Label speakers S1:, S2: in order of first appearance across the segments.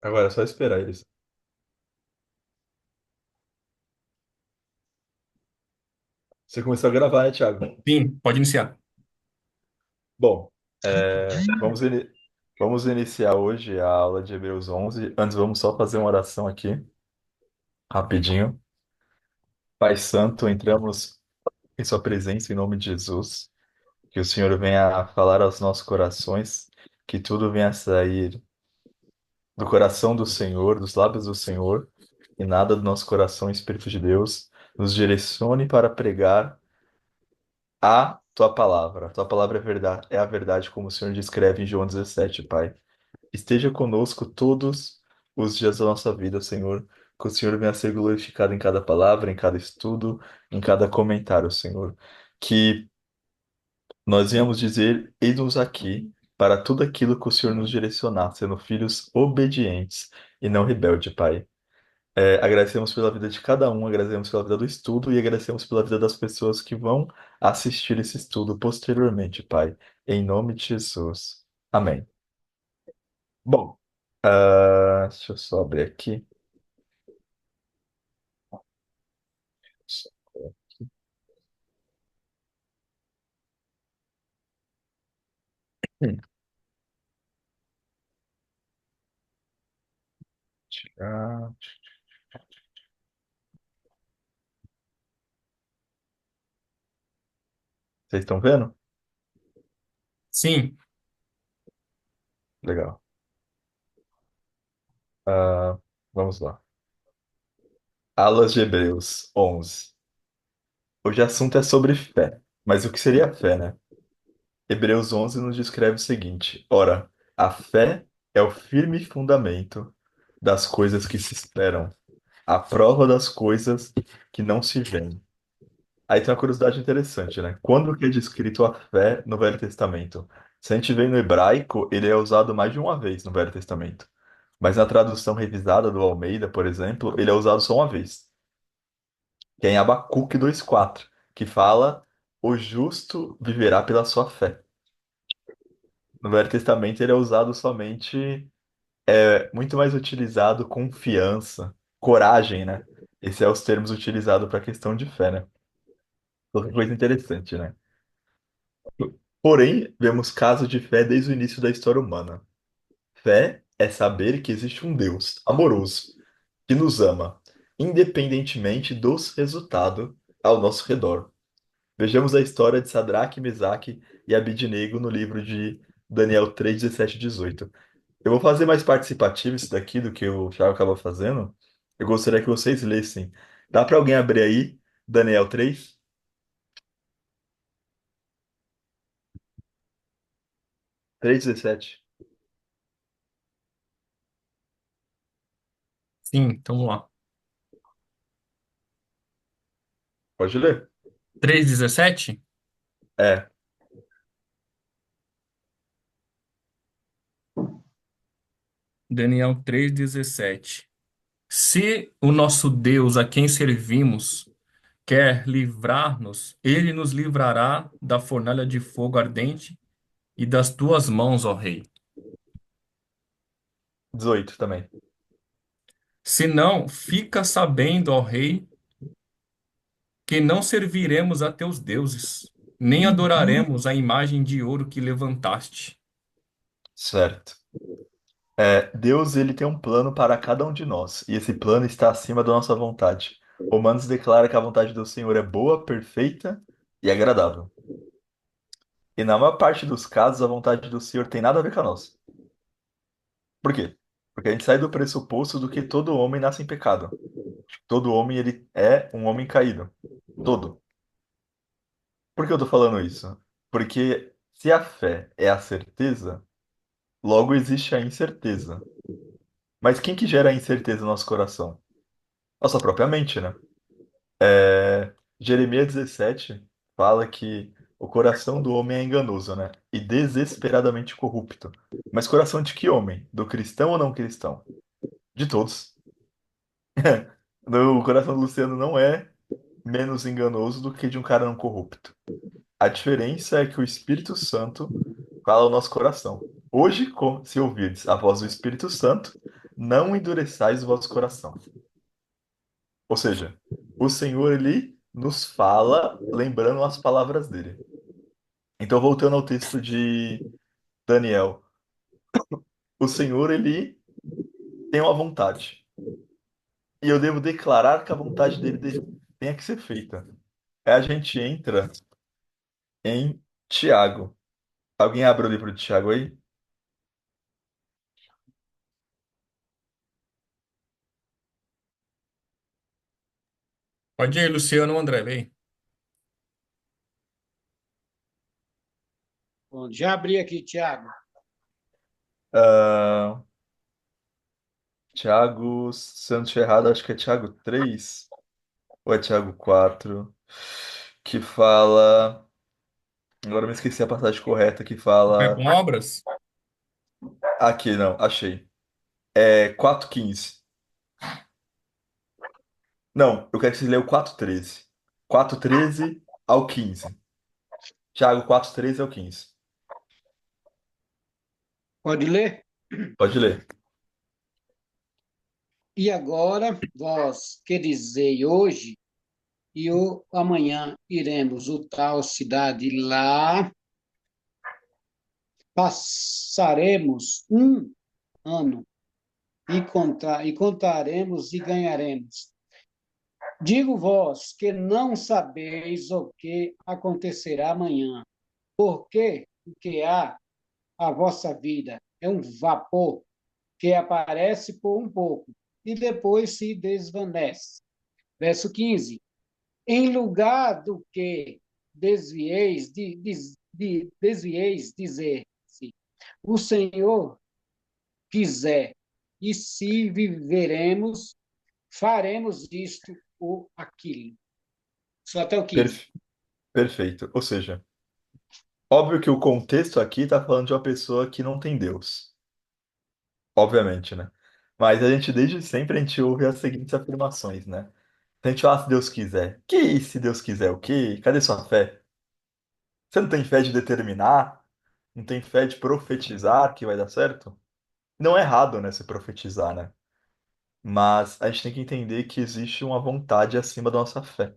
S1: Agora é só esperar eles. Você começou a gravar, né, Thiago?
S2: Sim, pode iniciar.
S1: Bom, vamos iniciar hoje a aula de Hebreus 11. Antes, vamos só fazer uma oração aqui, rapidinho. Pai Santo, entramos em Sua presença em nome de Jesus. Que o Senhor venha falar aos nossos corações, que tudo venha sair do coração do Senhor, dos lábios do Senhor, e nada do nosso coração, Espírito de Deus, nos direcione para pregar a tua palavra. A tua palavra é verdade, é a verdade, como o Senhor descreve em João 17, Pai. Esteja conosco todos os dias da nossa vida, Senhor. Que o Senhor venha ser glorificado em cada palavra, em cada estudo, em cada comentário, Senhor. Que nós venhamos dizer, eis-nos aqui, para tudo aquilo que o Senhor nos direcionar, sendo filhos obedientes e não rebelde, Pai. Agradecemos pela vida de cada um, agradecemos pela vida do estudo e agradecemos pela vida das pessoas que vão assistir esse estudo posteriormente, Pai. Em nome de Jesus. Amém. Bom, deixa eu só abrir aqui. Hum, tirar. Vocês estão vendo?
S2: Sim,
S1: Legal. Ah, vamos lá. Alas de Hebreus 11. Hoje o assunto é sobre fé. Mas o que seria fé, né? Hebreus 11 nos descreve o seguinte: ora, a fé é o firme fundamento das coisas que se esperam, a prova das coisas que não se veem. Aí tem uma curiosidade interessante, né? Quando que é descrito a fé no Velho Testamento? Se a gente vê no hebraico, ele é usado mais de uma vez no Velho Testamento. Mas na tradução revisada do Almeida, por exemplo, ele é usado só uma vez, que é em Abacuque 2:4, que fala: o justo viverá pela sua fé. No Velho Testamento ele é usado somente, muito mais utilizado confiança, coragem, né? Esses são os termos utilizados para a questão de fé, né? Outra coisa interessante, né? Porém, vemos casos de fé desde o início da história humana. Fé é saber que existe um Deus amoroso que nos ama, independentemente dos resultados ao nosso redor. Vejamos a história de Sadraque, Mesaque e Abidnego no livro de Daniel 3, 17 e 18. Eu vou fazer mais participativo isso daqui do que o Thiago acaba fazendo. Eu gostaria que vocês lessem. Dá para alguém abrir aí Daniel 3? 3:17.
S2: sim, então vamos lá.
S1: Pode ler?
S2: 3:17.
S1: É,
S2: Daniel 3:17. Se o nosso Deus a quem servimos quer livrar-nos, ele nos livrará da fornalha de fogo ardente e das tuas mãos, ó rei.
S1: 18 também.
S2: Se não, fica sabendo, ó rei, que não serviremos a teus deuses, nem adoraremos a imagem de ouro que levantaste.
S1: Certo. Deus ele tem um plano para cada um de nós, e esse plano está acima da nossa vontade. Romanos declara que a vontade do Senhor é boa, perfeita e agradável. E na maior parte dos casos, a vontade do Senhor tem nada a ver com a nossa. Por quê? Porque a gente sai do pressuposto do que todo homem nasce em pecado. Todo homem ele é um homem caído. Todo. Por que eu tô falando isso? Porque se a fé é a certeza, logo existe a incerteza. Mas quem que gera a incerteza no nosso coração? Nossa própria mente, né? Jeremias 17 fala que o coração do homem é enganoso, né? E desesperadamente corrupto. Mas coração de que homem? Do cristão ou não cristão? De todos. O coração do Luciano não é menos enganoso do que de um cara não corrupto. A diferença é que o Espírito Santo fala ao nosso coração. Hoje, se ouvirdes a voz do Espírito Santo, não endureçais o vosso coração. Ou seja, o Senhor, ele nos fala lembrando as palavras dele. Então, voltando ao texto de Daniel, o Senhor, ele tem uma vontade. E eu devo declarar que a vontade dele tenha que ser feita. Aí a gente entra em Tiago. Alguém abre o livro de Tiago aí?
S2: Pode ir, Luciano ou André, vem.
S3: Bom, já abri aqui, Tiago.
S1: Ah, Tiago, se eu não estiver errado, acho que é Tiago 3 ou é Tiago 4 que fala. Agora eu me esqueci a passagem correta que
S2: É
S1: fala.
S2: com obras?
S1: Aqui, não, achei. É 4:15. Não, eu quero que você leia o 4:13. 4:13 ao 15. Tiago 4:13 ao 15.
S3: Pode ler?
S1: Pode ler.
S3: E agora, vós que dizei hoje e o amanhã iremos o tal cidade lá, passaremos um ano e contaremos e ganharemos. Digo vós que não sabeis o que acontecerá amanhã, porque o que há a vossa vida é um vapor que aparece por um pouco e depois se desvanece. Verso 15. Em lugar do que desvieis dizer-se, o Senhor quiser, e se viveremos, faremos isto ou aquilo. Só até o 15.
S1: Perfe- Perfeito. Ou seja, óbvio que o contexto aqui está falando de uma pessoa que não tem Deus. Obviamente, né? Mas a gente, desde sempre, a gente ouve as seguintes afirmações, né? A gente fala se Deus quiser. Que se Deus quiser o quê? Cadê sua fé? Você não tem fé de determinar? Não tem fé de profetizar que vai dar certo? Não é errado, né, se profetizar, né? Mas a gente tem que entender que existe uma vontade acima da nossa fé.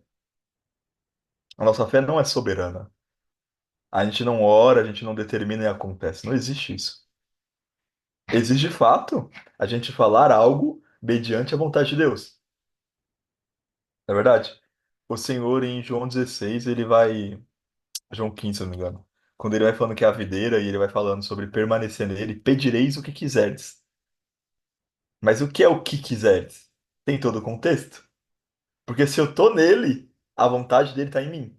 S1: A nossa fé não é soberana. A gente não ora, a gente não determina e acontece. Não existe isso. Existe, de fato, a gente falar algo mediante a vontade de Deus. Não é verdade? O Senhor, em João 16, ele vai. João 15, se eu não me engano. Quando ele vai falando que é a videira e ele vai falando sobre permanecer nele, pedireis o que quiserdes. Mas o que é o que quiserdes? Tem todo o contexto. Porque se eu tô nele, a vontade dele está em mim.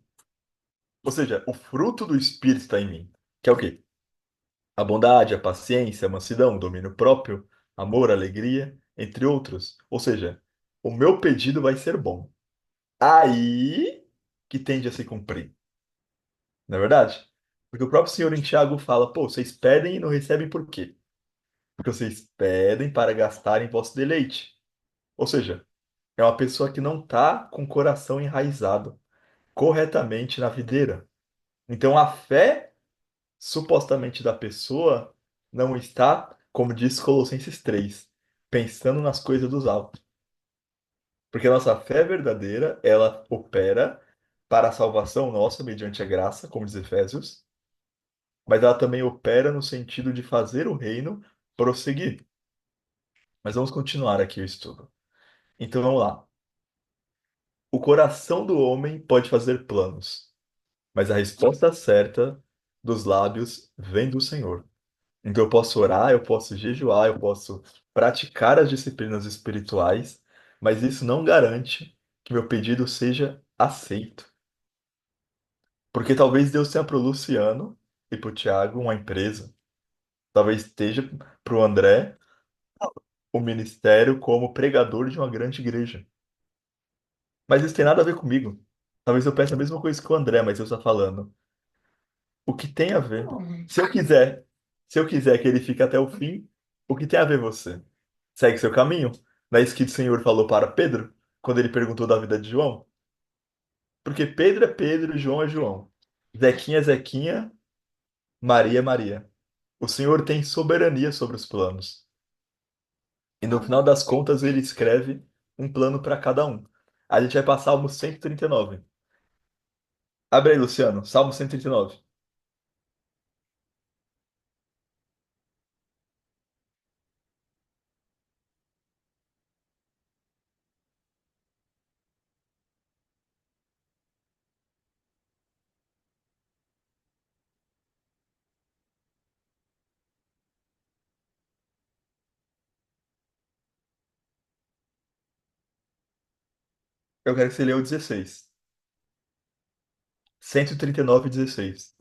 S1: Ou seja, o fruto do Espírito está em mim. Que é o quê? A bondade, a paciência, a mansidão, o domínio próprio, amor, alegria, entre outros. Ou seja, o meu pedido vai ser bom. Aí que tende a se cumprir. Não é verdade? Porque o próprio Senhor em Tiago fala, pô, vocês pedem e não recebem por quê? Porque vocês pedem para gastar em vosso deleite. Ou seja, é uma pessoa que não está com o coração enraizado corretamente na videira. Então a fé, supostamente da pessoa, não está, como diz Colossenses 3, pensando nas coisas dos altos. Porque a nossa fé verdadeira, ela opera para a salvação nossa mediante a graça, como diz Efésios, mas ela também opera no sentido de fazer o reino prosseguir. Mas vamos continuar aqui o estudo. Então vamos lá. O coração do homem pode fazer planos, mas a resposta certa dos lábios vem do Senhor. Então eu posso orar, eu posso jejuar, eu posso praticar as disciplinas espirituais, mas isso não garante que meu pedido seja aceito. Porque talvez Deus tenha para o Luciano e para o Tiago uma empresa. Talvez esteja para o André o ministério como pregador de uma grande igreja. Mas isso tem nada a ver comigo. Talvez eu peça a mesma coisa que o André, mas eu estou falando. O que tem a ver? Se eu quiser que ele fique até o fim, o que tem a ver você? Segue seu caminho? Não é isso que o Senhor falou para Pedro, quando ele perguntou da vida de João? Porque Pedro é Pedro, João é João. Zequinha é Zequinha, Maria é Maria. O Senhor tem soberania sobre os planos. E no final das contas, ele escreve um plano para cada um. A gente vai para Salmo 139. Abre aí, Luciano, Salmo 139. Eu quero que você leia o 16. 139, 16.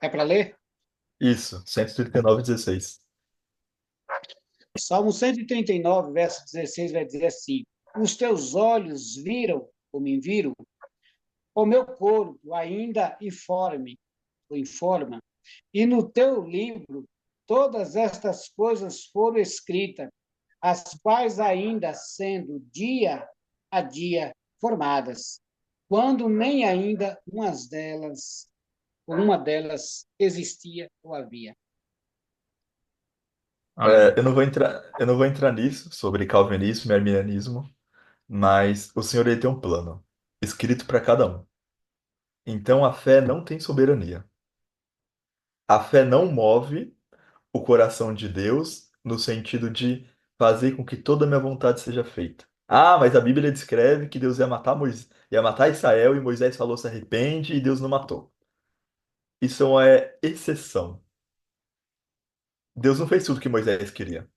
S3: É para ler?
S1: Isso, 139, 16.
S3: Salmo 139, verso 16, vai dizer assim: Os teus olhos viram, ou me viram, o meu corpo ainda informe, ou informa, e no teu livro todas estas coisas foram escritas, as quais ainda sendo dia a dia formadas, quando nem ainda uma delas existia ou havia.
S2: Amém.
S1: Eu não vou entrar nisso, sobre calvinismo e arminianismo, mas o Senhor ele tem um plano, escrito para cada um. Então a fé não tem soberania. A fé não move o coração de Deus no sentido de fazer com que toda a minha vontade seja feita. Ah, mas a Bíblia descreve que Deus ia matar ia matar Israel e Moisés falou se arrepende e Deus não matou. Isso é exceção. Deus não fez tudo que Moisés queria.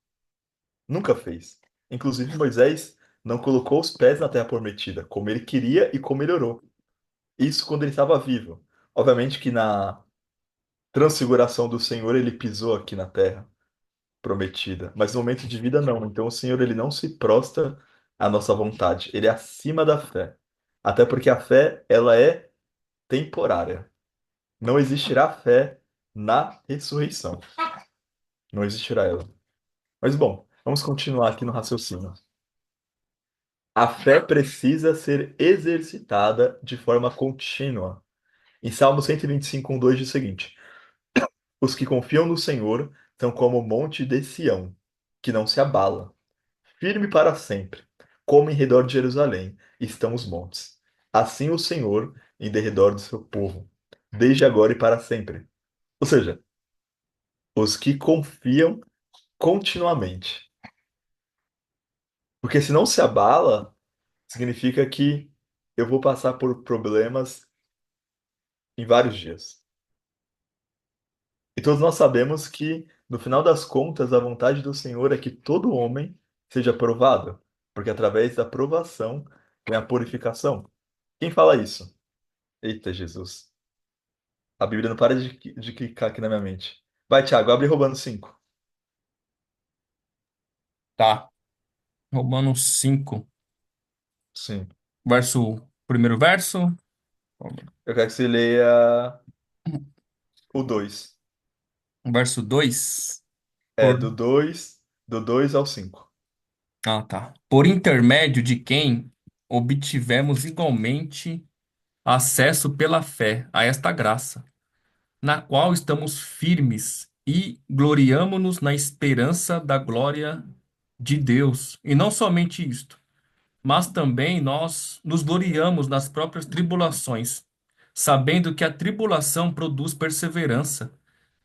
S1: Nunca fez. Inclusive, Moisés não colocou os pés na terra prometida, como ele queria e como ele orou. Isso quando ele estava vivo. Obviamente que na transfiguração do Senhor ele pisou aqui na terra prometida, mas no momento de vida não. Então o Senhor ele não se prostra à nossa vontade, ele é acima da fé. Até porque a fé ela é temporária. Não existirá fé na ressurreição. Não existirá ela. Mas bom, vamos continuar aqui no raciocínio. A fé precisa ser exercitada de forma contínua. Em Salmo 125, 2 diz o seguinte: Os que confiam no Senhor são como o monte de Sião, que não se abala, firme para sempre, como em redor de Jerusalém estão os montes. Assim o Senhor em derredor do seu povo, desde agora e para sempre. Ou seja, os que confiam continuamente. Porque se não se abala, significa que eu vou passar por problemas em vários dias. E todos nós sabemos que, no final das contas, a vontade do Senhor é que todo homem seja aprovado, porque através da aprovação vem a purificação. Quem fala isso? Eita, Jesus. A Bíblia não para de clicar aqui na minha mente. Vai, Thiago, abre Romanos 5.
S2: Tá. Romanos 5,
S1: Sim.
S2: primeiro verso,
S1: Eu quero que você leia o 2.
S2: verso 2.
S1: É, do dois ao 5.
S2: Ah, tá. Por intermédio de quem obtivemos igualmente acesso pela fé a esta graça, na qual estamos firmes e gloriamo-nos na esperança da glória de Deus. E não somente isto, mas também nós nos gloriamos nas próprias tribulações, sabendo que a tribulação produz perseverança,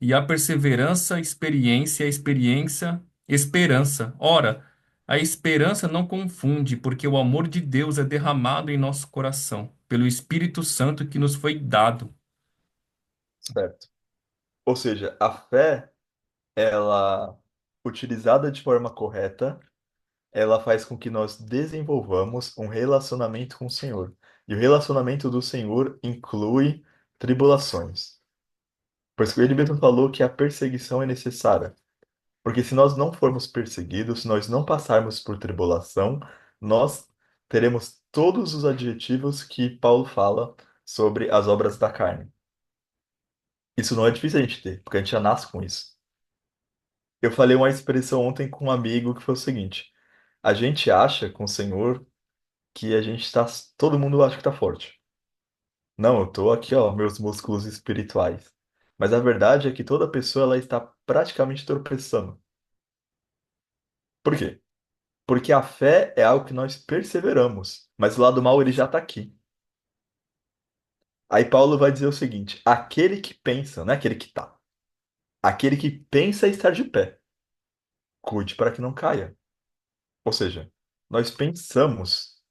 S2: e a perseverança, experiência, a experiência, esperança. Ora, a esperança não confunde, porque o amor de Deus é derramado em nosso coração, pelo Espírito Santo que nos foi dado.
S1: Certo. Ou seja, a fé, ela, utilizada de forma correta, ela faz com que nós desenvolvamos um relacionamento com o Senhor. E o relacionamento do Senhor inclui tribulações. Por isso que ele mesmo falou que a perseguição é necessária. Porque se nós não formos perseguidos, se nós não passarmos por tribulação, nós teremos todos os adjetivos que Paulo fala sobre as obras da carne. Isso não é difícil a gente ter, porque a gente já nasce com isso. Eu falei uma expressão ontem com um amigo que foi o seguinte: a gente acha com o Senhor que a gente está, todo mundo acha que está forte. Não, eu tô aqui, ó, meus músculos espirituais. Mas a verdade é que toda pessoa ela está praticamente tropeçando. Por quê? Porque a fé é algo que nós perseveramos, mas o lado mal ele já está aqui. Aí Paulo vai dizer o seguinte: aquele que pensa, não é aquele que tá, aquele que pensa estar de pé, cuide para que não caia. Ou seja, nós pensamos,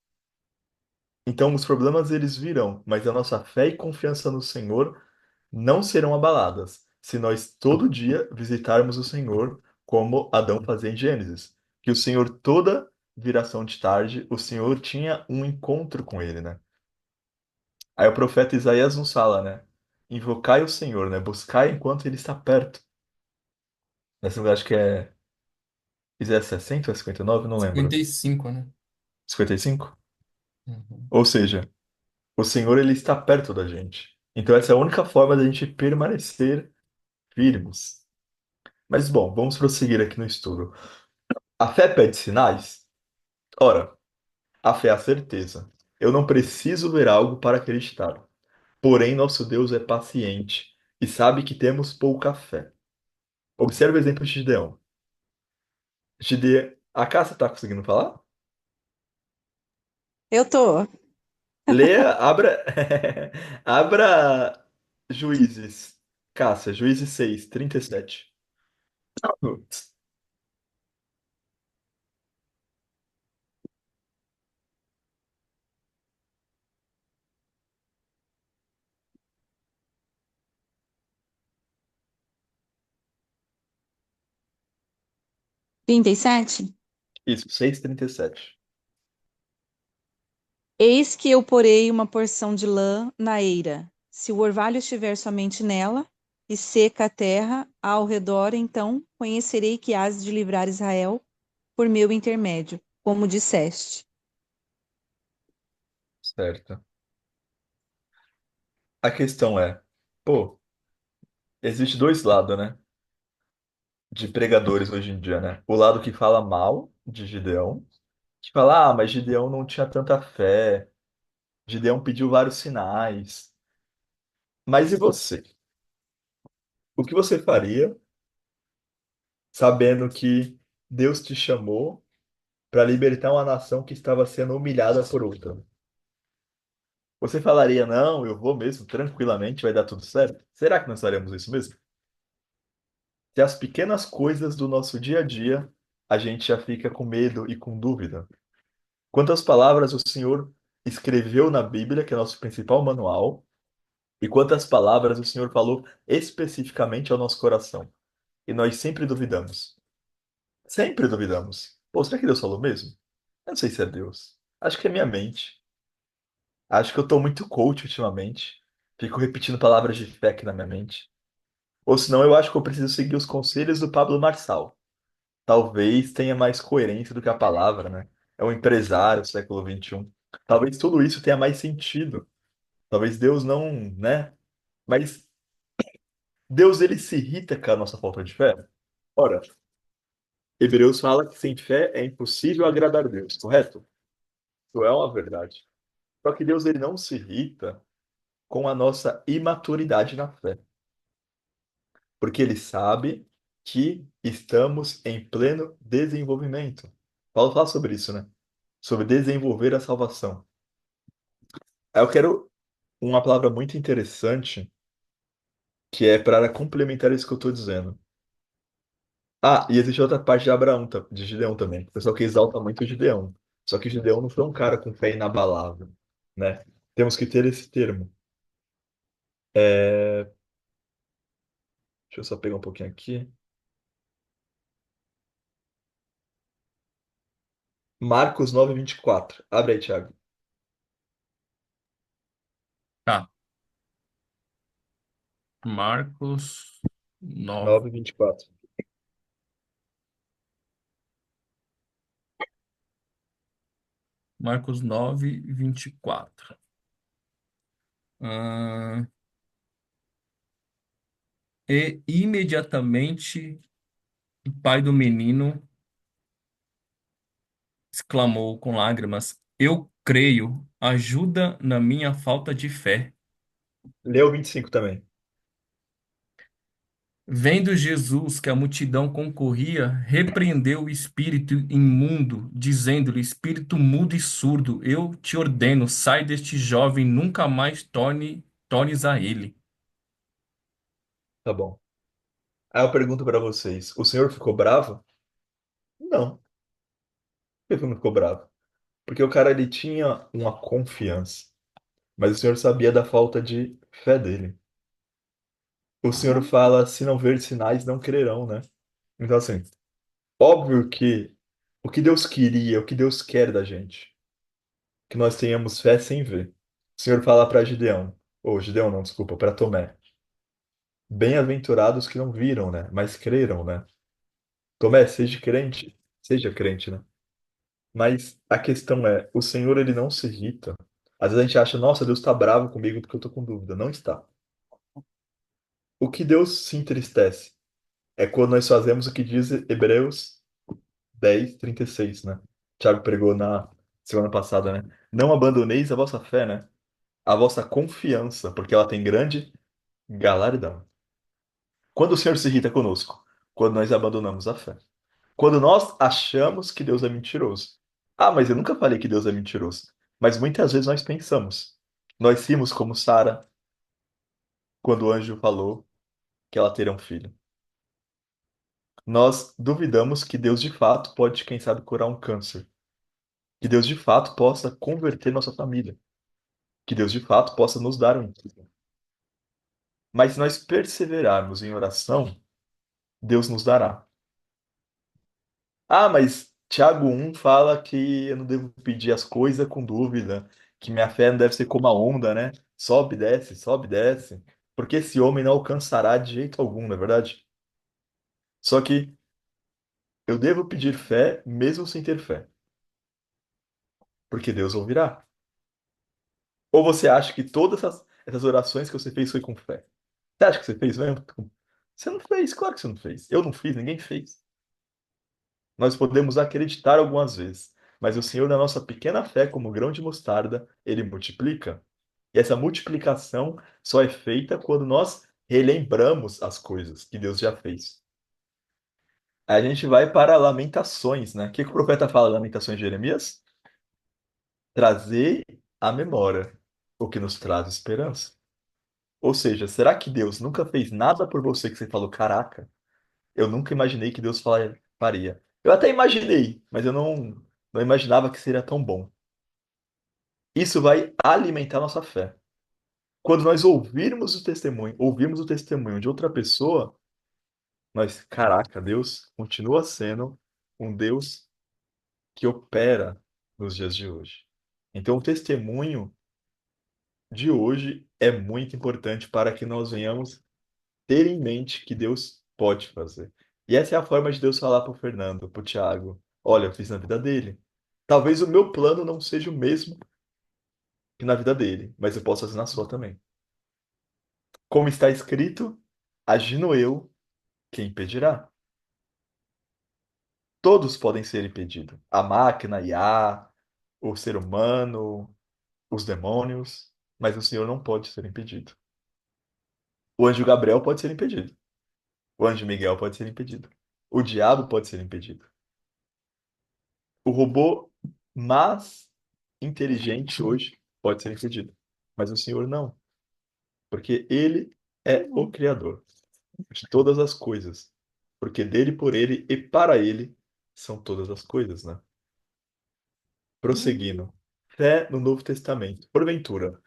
S1: então os problemas eles virão, mas a nossa fé e confiança no Senhor não serão abaladas se nós todo dia visitarmos o Senhor como Adão fazia em Gênesis. Que o Senhor, toda viração de tarde, o Senhor tinha um encontro com ele, né? Aí o profeta Isaías nos fala, né? Invocai o Senhor, né? Buscai enquanto ele está perto. Nesse lugar acho que é Isaías 60 ou 59, não lembro.
S2: 55, né?
S1: 55.
S2: Uhum.
S1: Ou seja, o Senhor ele está perto da gente. Então essa é a única forma da gente permanecer firmes. Mas bom, vamos prosseguir aqui no estudo. A fé pede sinais? Ora, a fé é a certeza. Eu não preciso ver algo para acreditar. Porém, nosso Deus é paciente e sabe que temos pouca fé. Observe o exemplo de Gideão. A Cássia está conseguindo falar?
S4: Eu tô.
S1: Leia, abra, abra Juízes. Cássia, Juízes 6, 37.
S4: 37.
S1: Isso, 6:37.
S4: Eis que eu porei uma porção de lã na eira. Se o orvalho estiver somente nela, e seca a terra ao redor, então conhecerei que hás de livrar Israel por meu intermédio, como disseste.
S1: Certo. A questão é, pô, existe dois lados, né? De pregadores hoje em dia, né? O lado que fala mal de Gideão, que fala, ah, mas Gideão não tinha tanta fé, Gideão pediu vários sinais. Mas e você? O que você faria sabendo que Deus te chamou para libertar uma nação que estava sendo humilhada por outra? Você falaria, não, eu vou mesmo, tranquilamente, vai dar tudo certo? Será que nós faremos isso mesmo? Se as pequenas coisas do nosso dia a dia, a gente já fica com medo e com dúvida. Quantas palavras o Senhor escreveu na Bíblia, que é nosso principal manual, e quantas palavras o Senhor falou especificamente ao nosso coração. E nós sempre duvidamos. Sempre duvidamos. Pô, será que Deus falou mesmo? Eu não sei se é Deus. Acho que é minha mente. Acho que eu tô muito coach ultimamente. Fico repetindo palavras de fé aqui na minha mente. Ou senão eu acho que eu preciso seguir os conselhos do Pablo Marçal. Talvez tenha mais coerência do que a palavra, né? É um empresário do século XXI. Talvez tudo isso tenha mais sentido. Talvez Deus não, né? Mas Deus ele se irrita com a nossa falta de fé? Ora, Hebreus fala que sem fé é impossível agradar a Deus, correto? Isso é uma verdade. Só que Deus ele não se irrita com a nossa imaturidade na fé, porque ele sabe que estamos em pleno desenvolvimento. Paulo fala sobre isso, né? Sobre desenvolver a salvação. Aí eu quero uma palavra muito interessante que é para complementar isso que eu estou dizendo. Ah, e existe outra parte de Abraão, de Gideão também. O pessoal que exalta muito Gideão. Só que Gideão não foi um cara com fé inabalável, né? Temos que ter esse termo. É, deixa eu só pegar um pouquinho aqui. Marcos 9:24. Abre aí, Thiago.
S2: Tá. Marcos 9.
S1: 9:24.
S2: Marcos 9, 24. Ah, e imediatamente o pai do menino exclamou com lágrimas: Eu creio, ajuda na minha falta de fé.
S1: Leu 25 também.
S2: Vendo Jesus que a multidão concorria, repreendeu o espírito imundo, dizendo-lhe: Espírito mudo e surdo, eu te ordeno, sai deste jovem, nunca mais tornes a ele.
S1: Tá bom. Aí eu pergunto para vocês: o senhor ficou bravo? Não. Por que ele não ficou bravo? Porque o cara ele tinha uma confiança, mas o senhor sabia da falta de fé dele. O senhor fala: se não ver sinais, não crerão, né? Então, assim, óbvio que o que Deus queria, o que Deus quer da gente, que nós tenhamos fé sem ver. O senhor fala para Gideão, ou Gideão não, desculpa, para Tomé: bem-aventurados que não viram, né? Mas creram, né? Tomé, seja crente, né? Mas a questão é, o Senhor ele não se irrita. Às vezes a gente acha, nossa, Deus está bravo comigo porque eu tô com dúvida. Não está. O que Deus se entristece é quando nós fazemos o que diz Hebreus 10:36, né? Tiago pregou na semana passada, né? Não abandoneis a vossa fé, né? A vossa confiança, porque ela tem grande galardão. Quando o Senhor se irrita conosco? Quando nós abandonamos a fé. Quando nós achamos que Deus é mentiroso. Ah, mas eu nunca falei que Deus é mentiroso. Mas muitas vezes nós pensamos. Nós rimos como Sara quando o anjo falou que ela teria um filho. Nós duvidamos que Deus de fato pode, quem sabe, curar um câncer. Que Deus de fato possa converter nossa família. Que Deus de fato possa nos dar um emprego. Mas se nós perseverarmos em oração, Deus nos dará. Ah, mas Tiago 1 fala que eu não devo pedir as coisas com dúvida, que minha fé não deve ser como a onda, né? Sobe, desce, sobe, desce. Porque esse homem não alcançará de jeito algum, não é verdade? Só que eu devo pedir fé mesmo sem ter fé, porque Deus ouvirá. Ou você acha que todas essas orações que você fez foi com fé? Você acha que você fez mesmo? Você não fez, claro que você não fez. Eu não fiz, ninguém fez. Nós podemos acreditar algumas vezes, mas o Senhor, na nossa pequena fé, como grão de mostarda, ele multiplica. E essa multiplicação só é feita quando nós relembramos as coisas que Deus já fez. Aí a gente vai para Lamentações, né? O que o profeta fala em Lamentações de Jeremias? Trazer à memória o que nos traz esperança. Ou seja, será que Deus nunca fez nada por você que você falou, caraca, eu nunca imaginei que Deus faria. Eu até imaginei, mas eu não imaginava que seria tão bom. Isso vai alimentar nossa fé. Quando nós ouvirmos o testemunho de outra pessoa, nós, caraca, Deus continua sendo um Deus que opera nos dias de hoje. Então, o testemunho de hoje é muito importante para que nós venhamos ter em mente que Deus pode fazer. E essa é a forma de Deus falar para o Fernando, para o Thiago. Olha, eu fiz na vida dele. Talvez o meu plano não seja o mesmo que na vida dele, mas eu posso fazer na sua também. Como está escrito, agindo eu, quem impedirá? Todos podem ser impedidos. A máquina, a IA, o ser humano, os demônios, mas o Senhor não pode ser impedido. O anjo Gabriel pode ser impedido. O anjo Miguel pode ser impedido. O diabo pode ser impedido. O robô mais inteligente hoje pode ser impedido. Mas o Senhor não, porque ele é o Criador de todas as coisas. Porque dele, por ele e para ele são todas as coisas, né? Prosseguindo. Fé no Novo Testamento. Porventura,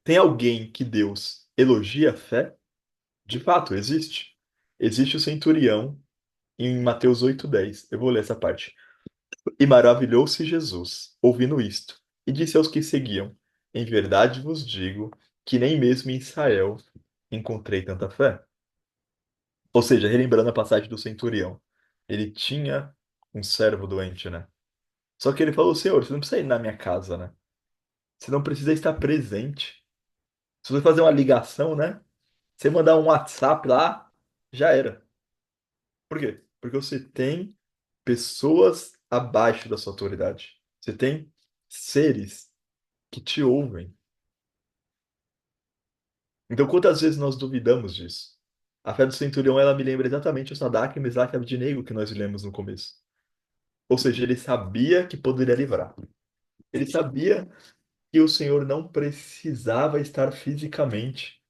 S1: tem alguém que Deus elogia a fé? De fato, existe. Existe o centurião em Mateus 8:10. Eu vou ler essa parte. E maravilhou-se Jesus, ouvindo isto, e disse aos que seguiam: Em verdade vos digo que nem mesmo em Israel encontrei tanta fé. Ou seja, relembrando a passagem do centurião, ele tinha um servo doente, né? Só que ele falou, Senhor, você não precisa ir na minha casa, né? Você não precisa estar presente. Se você fazer uma ligação, né? Você mandar um WhatsApp lá, já era. Por quê? Porque você tem pessoas abaixo da sua autoridade. Você tem seres que te ouvem. Então, quantas vezes nós duvidamos disso? A fé do centurião, ela me lembra exatamente o Sadraque, Mesaque e Abednego que nós lemos no começo. Ou seja, ele sabia que poderia livrar. Ele sabia que o Senhor não precisava estar fisicamente.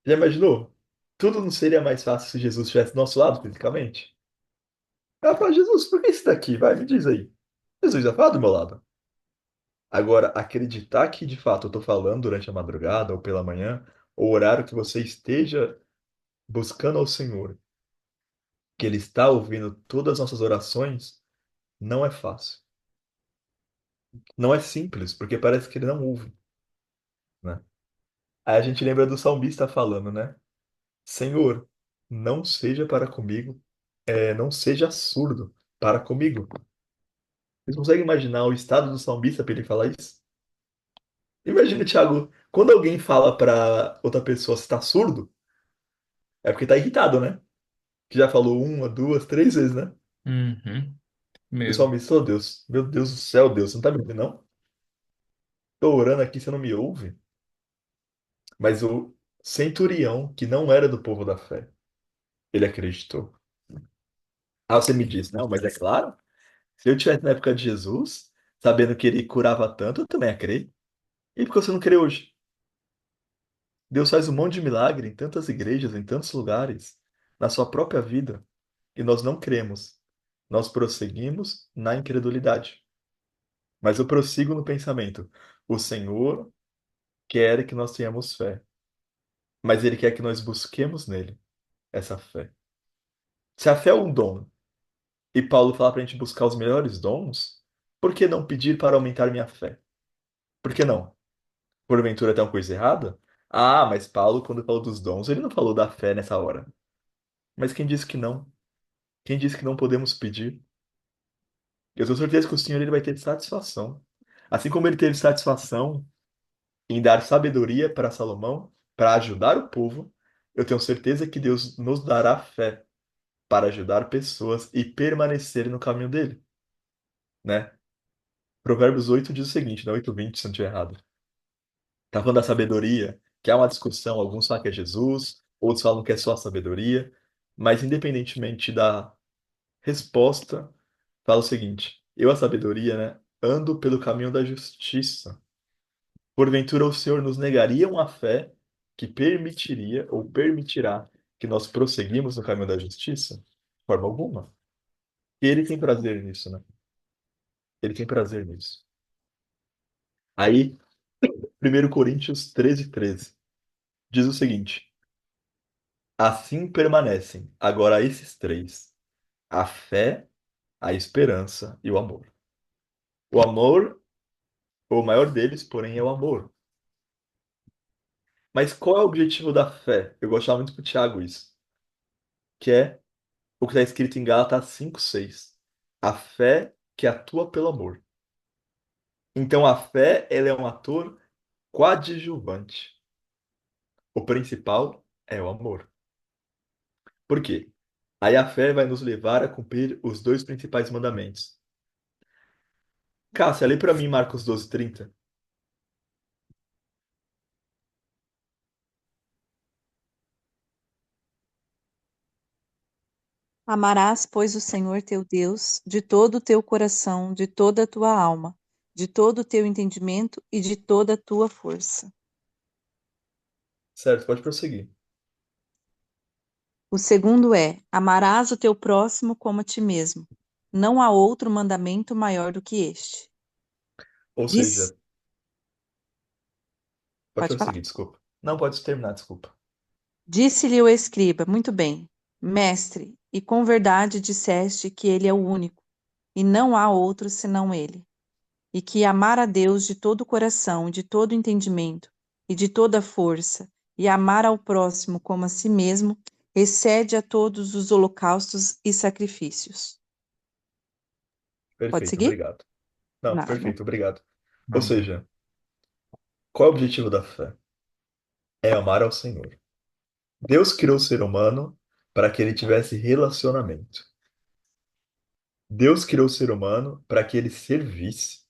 S1: Já imaginou? Tudo não seria mais fácil se Jesus estivesse do nosso lado fisicamente? Ela fala, Jesus, por que você está aqui? Vai, me diz aí. Jesus já fala do meu lado. Agora, acreditar que de fato eu estou falando durante a madrugada ou pela manhã, ou o horário que você esteja buscando ao Senhor, que Ele está ouvindo todas as nossas orações, não é fácil. Não é simples, porque parece que Ele não ouve, né? Aí a gente lembra do salmista falando, né? Senhor, não seja para comigo, não seja surdo para comigo. Vocês conseguem imaginar o estado do salmista para ele falar isso? Imagina, Thiago, quando alguém fala para outra pessoa se está surdo, é porque está irritado, né? Que já falou uma, duas, três vezes, né?
S2: Uhum,
S1: E o
S2: mesmo.
S1: salmista, oh Deus, meu Deus do céu, Deus, você não tá me ouvindo, não? Tô orando aqui, você não me ouve? Mas o centurião, que não era do povo da fé, ele acreditou. Ah, você me diz, não, mas é claro, se eu tivesse na época de Jesus, sabendo que ele curava tanto, eu também ia crer. E por que você não crê hoje? Deus faz um monte de milagre em tantas igrejas, em tantos lugares, na sua própria vida, e nós não cremos. Nós prosseguimos na incredulidade. Mas eu prossigo no pensamento. O Senhor quer que nós tenhamos fé, mas Ele quer que nós busquemos nele essa fé. Se a fé é um dom, e Paulo fala para a gente buscar os melhores dons, por que não pedir para aumentar minha fé? Por que não? Porventura tem uma coisa errada? Ah, mas Paulo, quando falou dos dons, ele não falou da fé nessa hora. Mas quem disse que não? Quem disse que não podemos pedir? Eu tenho certeza que o Senhor ele vai ter satisfação. Assim como ele teve satisfação em dar sabedoria para Salomão, para ajudar o povo, eu tenho certeza que Deus nos dará fé para ajudar pessoas e permanecer no caminho dele, né? Provérbios 8 diz o seguinte, não 8:20, se não estiver errado. Tá falando da sabedoria, que há uma discussão, alguns falam que é Jesus, outros falam que é só a sabedoria, mas independentemente da resposta, fala o seguinte: eu, a sabedoria, né, ando pelo caminho da justiça. Porventura o Senhor nos negaria uma fé que permitiria ou permitirá que nós prosseguimos no caminho da justiça? De forma alguma. E ele tem prazer nisso, né? Ele tem prazer nisso. Aí, 1 Coríntios 13:13 diz o seguinte: assim permanecem agora esses três: a fé, a esperança e o amor. O amor, o maior deles, porém, é o amor. Mas qual é o objetivo da fé? Eu gostava muito com o Tiago isso, que é o que está escrito em Gálatas 5:6. A fé que atua pelo amor. Então a fé, ela é um ator coadjuvante. O principal é o amor. Por quê? Aí a fé vai nos levar a cumprir os dois principais mandamentos. Cássia, lê para mim Marcos 12:30.
S4: Amarás, pois, o Senhor teu Deus de todo o teu coração, de toda a tua alma, de todo o teu entendimento e de toda a tua força.
S1: Certo, pode prosseguir.
S4: O segundo é: amarás o teu próximo como a ti mesmo. Não há outro mandamento maior do que este.
S1: Ou
S4: Diz,
S1: seja, pode
S4: pode falar.
S1: prosseguir, desculpa. Não, pode terminar, desculpa.
S4: Disse-lhe o escriba: muito bem, mestre, e com verdade disseste que ele é o único, e não há outro senão ele. E que amar a Deus de todo o coração, de todo o entendimento e de toda a força, e amar ao próximo como a si mesmo, excede a todos os holocaustos e sacrifícios. Pode
S1: Perfeito,
S4: seguir?
S1: obrigado. Não,
S4: Nada.
S1: perfeito, obrigado. Ou
S2: Amém.
S1: seja, qual é o objetivo da fé? É amar ao Senhor. Deus criou o ser humano para que ele tivesse relacionamento. Deus criou o ser humano para que ele servisse.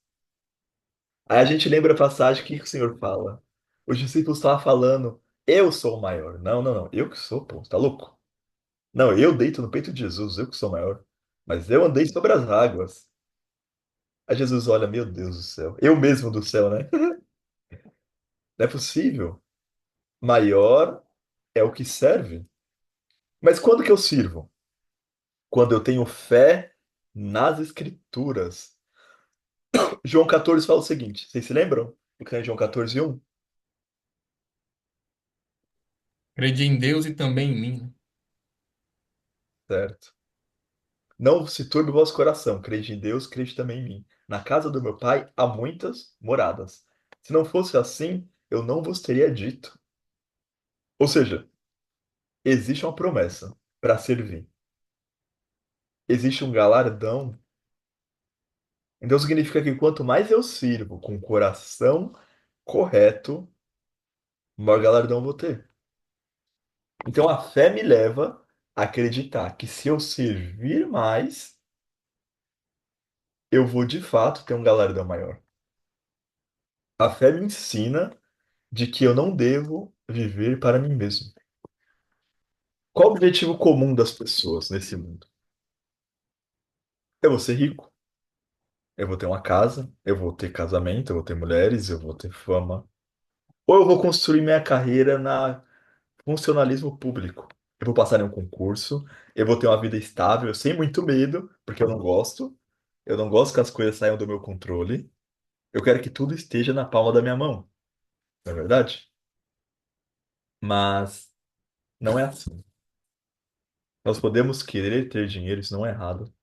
S1: Aí a gente lembra a passagem que o Senhor fala. Os discípulos estavam falando, eu sou o maior. Não, não, não. Eu que sou, pô. Tá louco? Não, eu deito no peito de Jesus, eu que sou maior. Mas eu andei sobre as águas. Aí Jesus olha, meu Deus do céu. Eu mesmo do céu, né? Não é possível. Maior é o que serve. Mas quando que eu sirvo? Quando eu tenho fé nas Escrituras. João 14 fala o seguinte, vocês se lembram? O que é João 14:1?
S2: Crede em Deus e também em mim.
S1: Certo. Não se turbe o vosso coração, crede em Deus, crede também em mim. Na casa do meu pai há muitas moradas. Se não fosse assim, eu não vos teria dito. Ou seja, existe uma promessa para servir. Existe um galardão. Então significa que quanto mais eu sirvo com o coração correto, maior galardão eu vou ter. Então a fé me leva a acreditar que se eu servir mais, eu vou de fato ter um galardão maior. A fé me ensina de que eu não devo viver para mim mesmo. Qual o objetivo comum das pessoas nesse mundo? Eu vou ser rico, eu vou ter uma casa, eu vou ter casamento, eu vou ter mulheres, eu vou ter fama. Ou eu vou construir minha carreira na funcionalismo público. Eu vou passar em um concurso, eu vou ter uma vida estável, sem muito medo, porque eu não gosto. Eu não gosto que as coisas saiam do meu controle. Eu quero que tudo esteja na palma da minha mão, não é verdade? Mas não é assim. Nós podemos querer ter dinheiro, isso não é errado.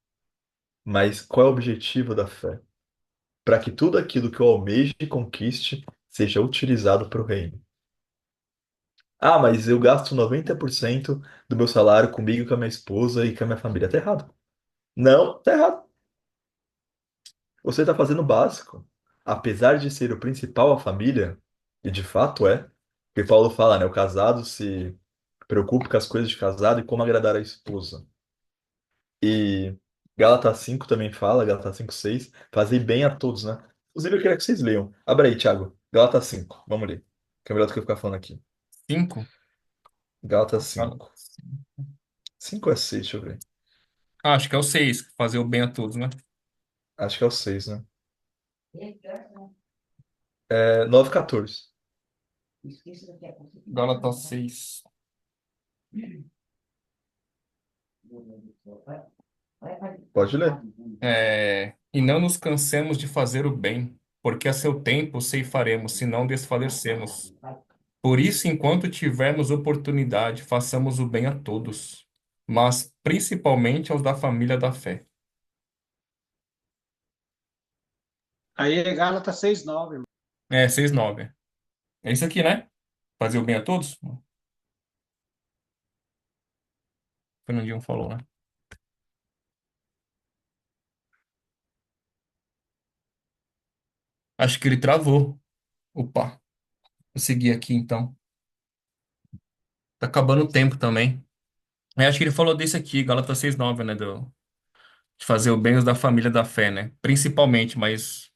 S1: Mas qual é o objetivo da fé? Para que tudo aquilo que eu almeje e conquiste seja utilizado para o reino. Ah, mas eu gasto 90% do meu salário comigo, com a minha esposa e com a minha família. Tá errado. Não, tá errado. Você está fazendo o básico. Apesar de ser o principal a família, e de fato é, porque Paulo fala, né? O casado se preocupe com as coisas de casado e como agradar a esposa. E Gálatas 5 também fala, Gálatas 5:6, fazer bem a todos, né? Inclusive, eu queria que vocês leiam. Abra aí, Thiago. Gálatas 5. Vamos ler. Que é melhor do que eu ficar falando aqui.
S2: 5?
S1: Gálatas 5. 5 é 6, deixa eu ver.
S2: Acho que é o 6, fazer o bem a todos, né?
S1: Acho que é o 6, né? É 9:14.
S2: Gálatas 6.
S1: Pode ler.
S2: E não nos cansemos de fazer o bem, porque a seu tempo ceifaremos, se não desfalecemos. Por isso, enquanto tivermos oportunidade, façamos o bem a todos, mas principalmente aos da família da fé.
S3: Aí é Gálatas 6:9.
S2: É, 6:9. É isso aqui, né? Fazer o bem a todos? O Fernandinho falou, né? Acho que ele travou. Opa, vou seguir aqui então. Tá acabando o tempo também. Acho que ele falou desse aqui, Gálatas 6:9, né? De fazer o bem aos da família da fé, né? Principalmente, mas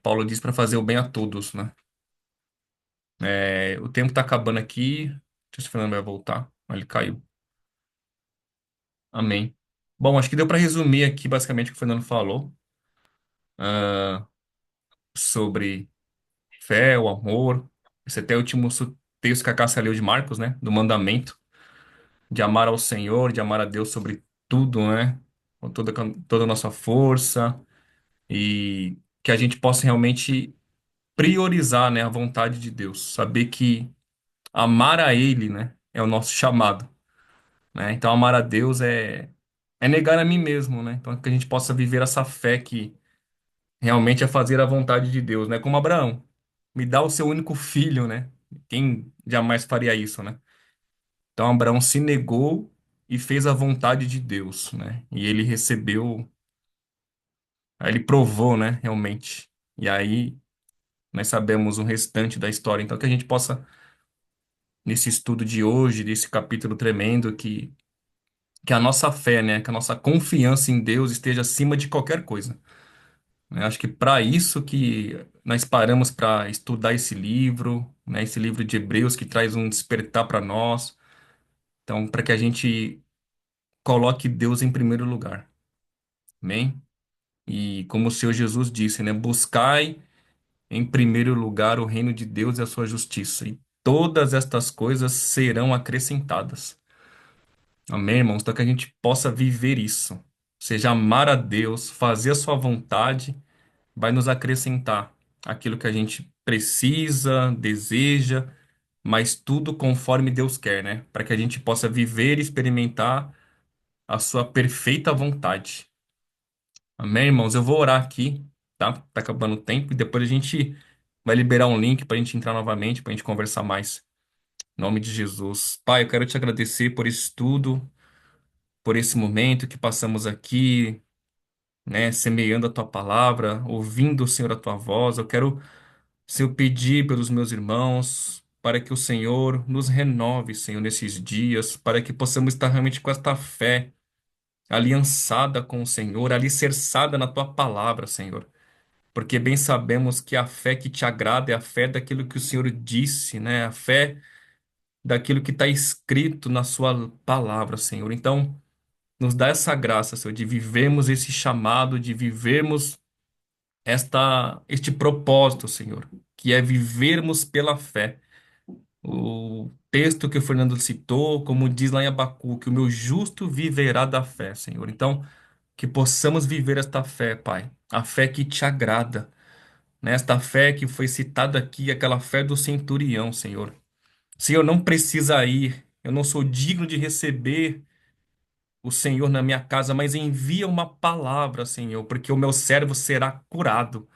S2: Paulo diz para fazer o bem a todos, né? O tempo tá acabando aqui. Deixa eu ver se o Fernando vai voltar. Ele caiu. Amém. Bom, acho que deu para resumir aqui basicamente o que o Fernando falou sobre fé, o amor. Esse até é o último texto que a Cássia leu de Marcos, né? Do mandamento de amar ao Senhor, de amar a Deus sobre tudo, né? Com toda a nossa força e que a gente possa realmente priorizar, né, a vontade de Deus. Saber que amar a Ele, né, é o nosso chamado, né? Então, amar a Deus é negar a mim mesmo, né? Então, que a gente possa viver essa fé que realmente é fazer a vontade de Deus, né? Como Abraão, me dá o seu único filho, né? Quem jamais faria isso, né? Então, Abraão se negou e fez a vontade de Deus, né? E ele recebeu. Aí ele provou, né, realmente. E aí nós sabemos o restante da história. Então, que a gente possa, nesse estudo de hoje, desse capítulo tremendo, que a nossa fé, né, que a nossa confiança em Deus esteja acima de qualquer coisa. Eu acho que para isso que nós paramos para estudar esse livro, né, esse livro de Hebreus que traz um despertar para nós. Então, para que a gente coloque Deus em primeiro lugar. Amém? E como o Senhor Jesus disse, né, buscai em primeiro lugar o reino de Deus e a sua justiça, e todas estas coisas serão acrescentadas. Amém, irmãos? Então que a gente possa viver isso. Ou seja, amar a Deus, fazer a sua vontade, vai nos acrescentar aquilo que a gente precisa, deseja, mas tudo conforme Deus quer, né? Para que a gente possa viver e experimentar a sua perfeita vontade. Amém, irmãos? Eu vou orar aqui, tá? Tá acabando o tempo e depois a gente vai liberar um link para a gente entrar novamente, para a gente conversar mais. Em nome de Jesus. Pai, eu quero te agradecer por esse estudo, por esse momento que passamos aqui, né, semeando a tua palavra, ouvindo, Senhor, a tua voz. Eu quero, Senhor, pedir pelos meus irmãos, para que o Senhor nos renove, Senhor, nesses dias, para que possamos estar realmente com esta fé aliançada com o Senhor, alicerçada na tua palavra, Senhor. Porque bem sabemos que a fé que te agrada é a fé daquilo que o Senhor disse, né? A fé daquilo que está escrito na sua palavra, Senhor. Então, nos dá essa graça, Senhor, de vivermos esse chamado, de vivermos este propósito, Senhor, que é vivermos pela fé. O texto que o Fernando citou, como diz lá em Abacuque, o meu justo viverá da fé, Senhor. Então, que possamos viver esta fé, Pai, a fé que te agrada, né? Esta fé que foi citada aqui, aquela fé do centurião, Senhor. Senhor, não precisa ir, eu não sou digno de receber o Senhor na minha casa, mas envia uma palavra, Senhor, porque o meu servo será curado.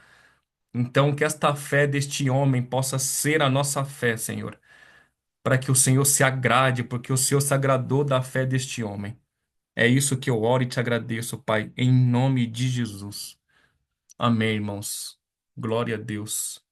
S2: Então, que esta fé deste homem possa ser a nossa fé, Senhor, para que o Senhor se agrade, porque o Senhor se agradou da fé deste homem. É isso que eu oro e te agradeço, Pai, em nome de Jesus. Amém, irmãos. Glória a Deus.